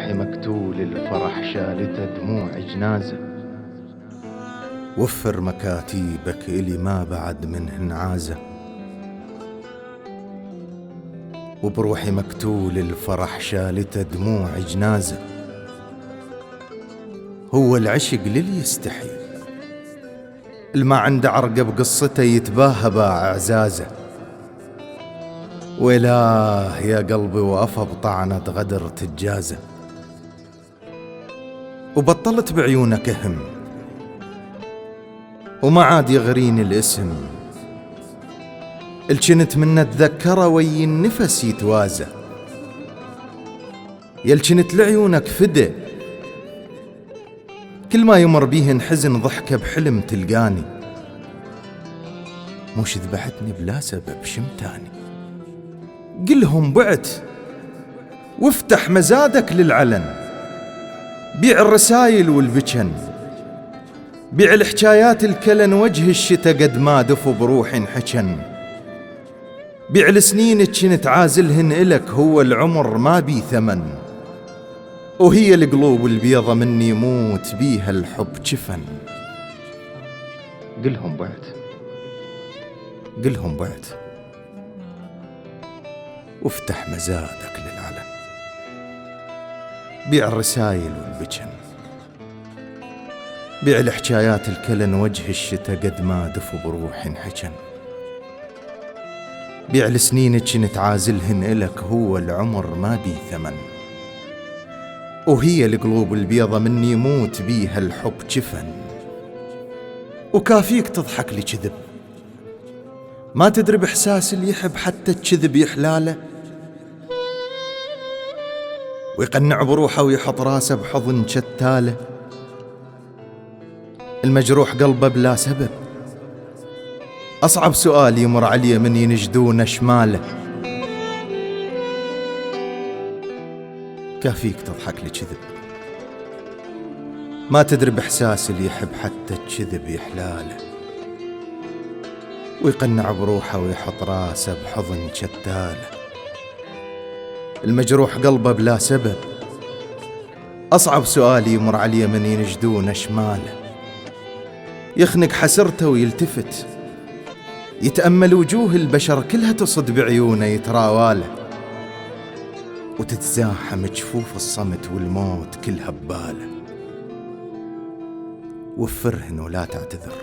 وبروحي مكتول الفرح شالته دموع جنازة. وفر مكاتيبك إلي ما بعد منهن عازة، وبروحي مكتول الفرح شالته دموع جنازة. هو العشق للي يستحي الما عنده عرقه بقصته يتباهى باع اعزازه. ويلاه يا قلبي وافى بطعنة غدر تجازه. وبطلت بعيونك اهم وما عاد يغريني الاسم، الجنت منه اتذكره وي النفس يتوازى. يلجنت لعيونك فدى كل ما يمر بيهن حزن ضحكه بحلم تلقاني. موش ذبحتني بلا سبب شمتاني، قلهم بعت وافتح مزادك للعلن. بيع الرسايل والبجن، بيع الحكايات الكلن، وجه الشتا قد ما دفو بروح انحجن. بيع السنين كنت عازلهن إلك، هو العمر ما بي ثمن. وهي القلوب البيضة مني يموت بيها الحب جفن. قلهم بعت، قلهم بعت وافتح مزادك للعلن. بيع الرسايل والبجن، بيع الحكايات الكلن، وجه الشتا قد ما دفو بروح انحجن. بيع السنين كنت عازلهن إلك، هو العمر ما بي ثمن. وهي القلوب البيضة مني يموت بيها الحب جفن. وكافيك تضحك لي كذب، ما تدري بإحساس اللي يحب حتى الكذب يحلاله. ويقنع بروحه ويحط راسه بحضن شتاله. المجروح قلبه بلا سبب، أصعب سؤال يمر عليه من ينجدونه شماله. كافيك تضحك لي كذب، ما تدري بإحساس اللي يحب حتى الكذب يحلاله. ويقنع بروحه ويحط راسه بحضن شتاله. المجروح قلبه بلا سبب، أصعب سؤال يمر عليه من ينجدونه شماله. يخنق حسرته ويلتفت، يتأمل وجوه البشر كلها تصد بعيونه يتراواله. وتتزاحم جفوف الصمت والموت كلها بباله. وفرهن ولا تعتذر،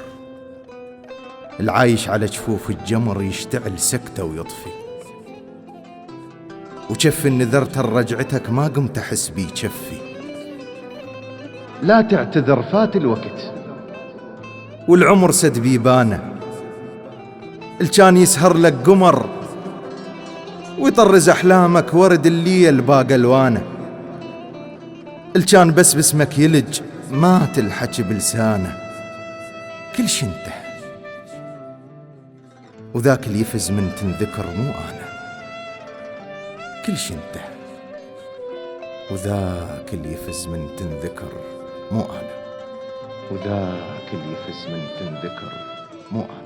العايش على جفوف الجمر يشتعل سكته ويطفي. وجف النذرت رجعتك ما قمت أحس بي جفي. لا تعتذر فات الوقت والعمر سد بيبانه. الكان يسهر لك قمر ويطرز أحلامك ورد الليل باق ألوانه. الكان بس باسمك يلج ما تلحج بلسانه. كل شي انتهى وذاك اللي يفز من تنذكر مو أنا. كل شي انتهى وذاك اللي يفز من تنذكر مو أنا. وذاك اللي يفز من تنذكر مو أنا.